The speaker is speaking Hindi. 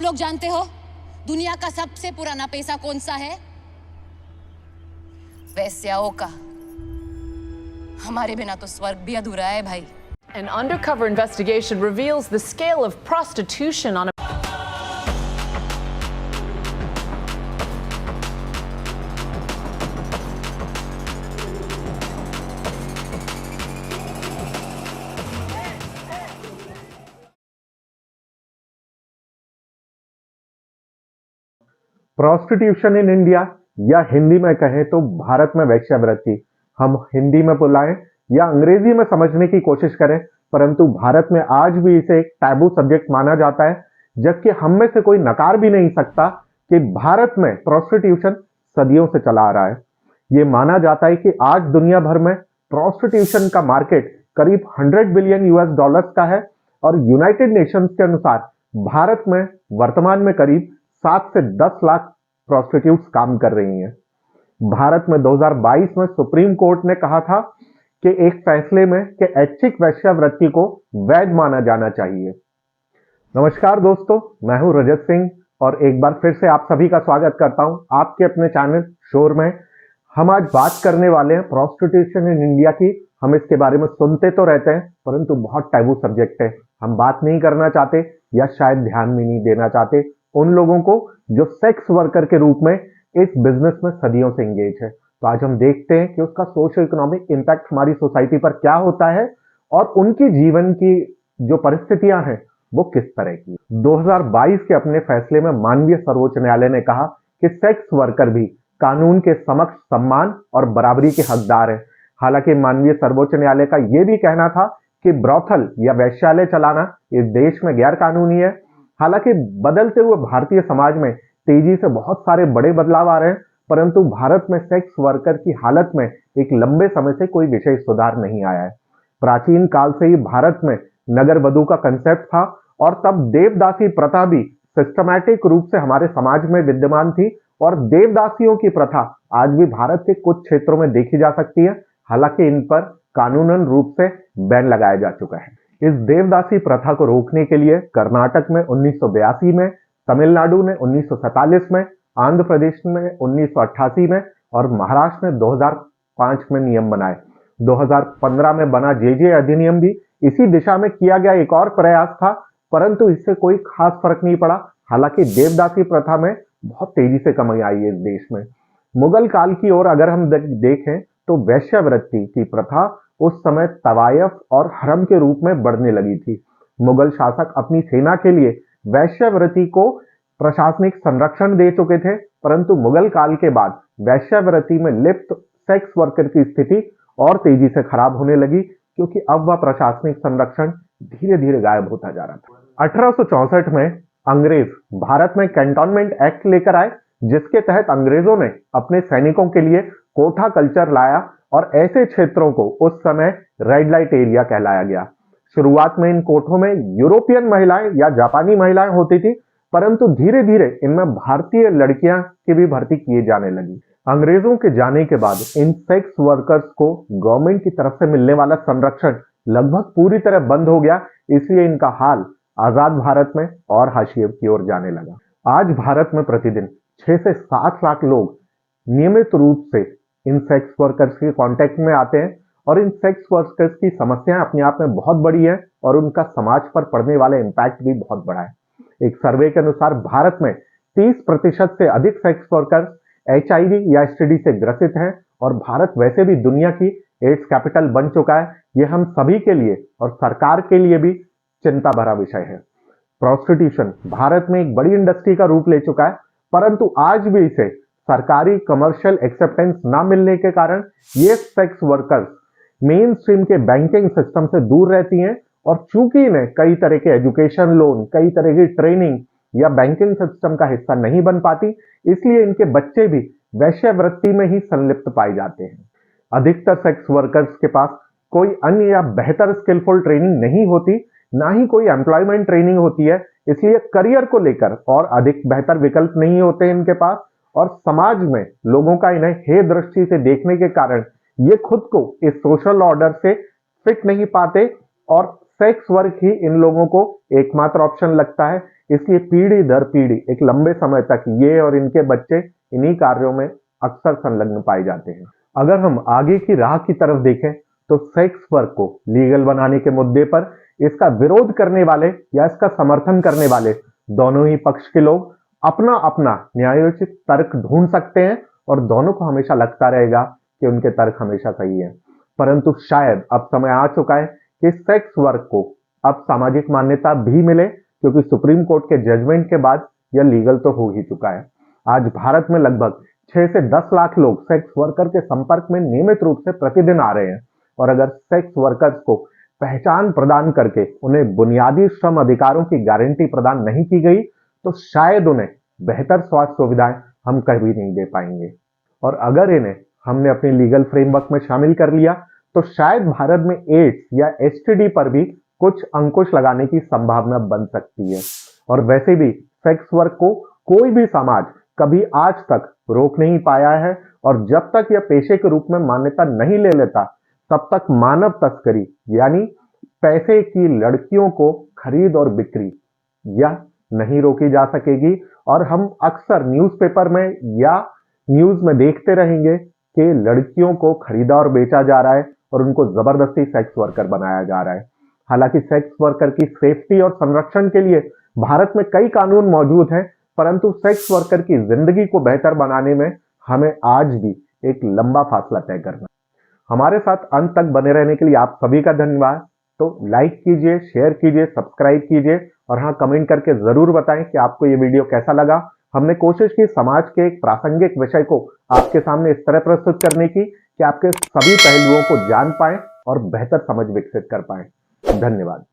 लोग जानते हो दुनिया का सबसे पुराना पैसा कौन सा है? वेश्याओं का। हमारे बिना तो स्वर्ग भी अधूरा है भाई। An undercover investigation reveals the scale of prostitution on a prostitution in India, या हिंदी में कहें तो भारत में वेश्यावृत्ति, हम हिंदी में बुलाएं या अंग्रेजी में समझने की कोशिश करें, परंतु भारत में आज भी इसे एक टैबू सब्जेक्ट माना जाता है। जबकि हम में से कोई नकार भी नहीं सकता कि भारत में प्रोस्टिट्यूशन सदियों से चला आ रहा है। ये माना जाता है कि आज दुनिया भर में प्रोस्टिट्यूशन का मार्केट करीब 100 बिलियन यूएस डॉलर्स का है और यूनाइटेड नेशंस के अनुसार भारत में वर्तमान में करीब 7 से 10 लाख प्रोस्टिट्यूट्स काम कर रही हैं। भारत में 2022 में सुप्रीम कोर्ट ने कहा था कि एक फैसले में कि ऐच्छिक वेश्यावृत्ति को वैध माना जाना चाहिए। नमस्कार दोस्तों, मैं हूं रजत सिंह और एक बार फिर से आप सभी का स्वागत करता हूं आपके अपने चैनल शोर में। हम आज बात करने वाले हैं प्रोस्टिट्यूशन इन इंडिया की। हम इसके बारे में सुनते तो रहते हैं परंतु बहुत टैबू सब्जेक्ट है। हम बात नहीं करना चाहते या शायद ध्यान भी नहीं देना चाहते उन लोगों को जो सेक्स वर्कर के रूप में इस बिजनेस में सदियों से एंगेज है। तो आज हम देखते हैं कि उसका सोशो इकोनॉमिक इंपैक्ट हमारी सोसाइटी पर क्या होता है और उनकी जीवन की जो परिस्थितियां हैं वो किस तरह की। 2022 के अपने फैसले में माननीय सर्वोच्च न्यायालय ने कहा कि सेक्स वर्कर भी कानून के समक्ष सम्मान और बराबरी के हकदार है। हालांकि माननीय सर्वोच्च न्यायालय का यह भी कहना था कि ब्रॉथल या वैश्यालय चलाना इस देश में गैर कानूनी है। हालांकि बदलते हुए भारतीय समाज में तेजी से बहुत सारे बड़े बदलाव आ रहे हैं, परंतु भारत में सेक्स वर्कर की हालत में एक लंबे समय से कोई विशेष सुधार नहीं आया है। प्राचीन काल से ही भारत में नगर वधू का कंसेप्ट था और तब देवदासी प्रथा भी सिस्टमैटिक रूप से हमारे समाज में विद्यमान थी और देवदासियों की प्रथा आज भी भारत के कुछ क्षेत्रों में देखी जा सकती है। हालांकि इन पर कानूनन रूप से बैन लगाया जा चुका है। इस देवदासी प्रथा को रोकने के लिए कर्नाटक में 1982 में, तमिलनाडु ने 1947 में, आंध्र प्रदेश में 1988 में और महाराष्ट्र ने 2005 में नियम बनाए। 2015 में बना जेजे अधिनियम भी इसी दिशा में किया गया एक और प्रयास था, परंतु इससे कोई खास फर्क नहीं पड़ा। हालांकि देवदासी प्रथा में बहुत तेजी से कमी आई है इस देश में। मुगल काल की ओर अगर हम देखें तो वैश्यावृत्ति की प्रथा उस समय तवायफ और हरम के रूप में बढ़ने लगी थी। मुगल शासक अपनी सेना के लिए वैश्यावृत्ति को प्रशासनिक संरक्षण दे चुके थे, परंतु मुगल काल के बाद वैश्यावृत्ति में लिप्त सेक्स वर्कर की स्थिति और तेजी से खराब होने लगी क्योंकि अब वह प्रशासनिक संरक्षण धीरे धीरे गायब होता जा रहा था। 1864 में अंग्रेज भारत में कैंटोनमेंट एक्ट लेकर आए, जिसके तहत अंग्रेजों ने अपने सैनिकों के लिए कोठा कल्चर लाया और ऐसे क्षेत्रों को उस समय रेड लाइट एरिया कहलाया गया। शुरुआत में इन कोठों में यूरोपियन महिलाएं या जापानी महिलाएं होती थी, परंतु धीरे धीरे इनमें भारतीय लड़कियां की भी भर्ती किए जाने लगी। अंग्रेजों के जाने के बाद इन सेक्स वर्कर्स को गवर्नमेंट की तरफ से मिलने वाला संरक्षण लगभग पूरी तरह बंद हो गया, इसलिए इनका हाल आजाद भारत में और हाशिए की ओर जाने लगा। आज भारत में प्रतिदिन 6 से 7 लाख लोग नियमित रूप से इन सेक्स वर्कर्स के कांटेक्ट में आते हैं और इन सेक्स वर्कर्स की समस्याएं अपने आप में बहुत बड़ी है और उनका समाज पर पड़ने वाला इम्पैक्ट भी बहुत बड़ा है। एक सर्वे के अनुसार भारत में 30% से अधिक सेक्स वर्कर्स HIV या STD से ग्रसित हैं और भारत वैसे भी दुनिया की एड्स कैपिटल बन चुका है। यह हम सभी के लिए और सरकार के लिए भी चिंता भरा विषय है। प्रोस्टिट्यूशन भारत में एक बड़ी इंडस्ट्री का रूप ले चुका है, परंतु आज भी इसे सरकारी कमर्शियल एक्सेप्टेंस ना मिलने के कारण ये सेक्स वर्कर्स मेन स्ट्रीम के बैंकिंग सिस्टम से दूर रहती हैं और चूंकि इन्हें कई तरह के एजुकेशन लोन, कई तरह की ट्रेनिंग या बैंकिंग सिस्टम का हिस्सा नहीं बन पाती, इसलिए इनके बच्चे भी वैश्यावृत्ति में ही संलिप्त पाए जाते हैं। अधिकतर सेक्स वर्कर्स के पास कोई अन्य या बेहतर स्किलफुल ट्रेनिंग नहीं होती, ना ही कोई एम्प्लॉयमेंट ट्रेनिंग होती है, इसलिए करियर को लेकर और अधिक बेहतर विकल्प नहीं होते इनके पास और समाज में लोगों का इन्हें हे दृष्टि से देखने के कारण ये खुद को इस सोशल ऑर्डर से फिट नहीं पाते और सेक्स वर्क ही इन लोगों को एकमात्र ऑप्शन लगता है, इसलिए पीढ़ी दर पीढ़ी एक लंबे समय तक ये और इनके बच्चे इन्हीं कार्यों में अक्सर संलग्न पाए जाते हैं। अगर हम आगे की राह की तरफ देखें तो सेक्स वर्क को लीगल बनाने के मुद्दे पर इसका विरोध करने वाले या इसका समर्थन करने वाले दोनों ही पक्ष के लोग अपना अपना न्यायोचित तर्क ढूंढ सकते हैं और दोनों को हमेशा लगता रहेगा कि उनके तर्क हमेशा सही है। परंतु शायद अब समय आ चुका है कि सेक्स वर्क को अब सामाजिक मान्यता भी मिले, क्योंकि सुप्रीम कोर्ट के जजमेंट के बाद यह लीगल तो हो ही चुका है। आज भारत में लगभग 6 से 10 लाख लोग सेक्स वर्कर के संपर्क में नियमित रूप से प्रतिदिन आ रहे हैं, और अगर सेक्स वर्कर्स को पहचान प्रदान करके उन्हें बुनियादी श्रम अधिकारों की गारंटी प्रदान नहीं की गई तो शायद उन्हें बेहतर स्वास्थ्य सुविधाएं हम कभी नहीं दे पाएंगे। और अगर इन्हें हमने अपने लीगल फ्रेमवर्क में शामिल कर लिया तो शायद भारत में एड्स या एसटीडी पर भी कुछ अंकुश लगाने की संभावना बन सकती है। और वैसे भी सेक्स वर्क को कोई भी समाज कभी आज तक रोक नहीं पाया है, और जब तक यह पेशे के रूप में मान्यता नहीं ले लेता तब तक मानव तस्करी यानी पैसे की लड़कियों को खरीद और बिक्री यह नहीं रोकी जा सकेगी। और हम अक्सर न्यूज़पेपर में या न्यूज में देखते रहेंगे कि लड़कियों को खरीदा और बेचा जा रहा है और उनको जबरदस्ती सेक्स वर्कर बनाया जा रहा है। हालांकि सेक्स वर्कर की सेफ्टी और संरक्षण के लिए भारत में कई कानून मौजूद हैं, परंतु सेक्स वर्कर की जिंदगी को बेहतर बनाने में हमें आज भी एक लंबा फासला तय करना। हमारे साथ अंत तक बने रहने के लिए आप सभी का धन्यवाद। तो लाइक कीजिए, शेयर कीजिए, सब्सक्राइब कीजिए, और हाँ, कमेंट करके जरूर बताएं कि आपको ये वीडियो कैसा लगा। हमने कोशिश की समाज के एक प्रासंगिक विषय को आपके सामने इस तरह प्रस्तुत करने की कि आपके सभी पहलुओं को जान पाएं और बेहतर समझ विकसित कर पाएं। धन्यवाद।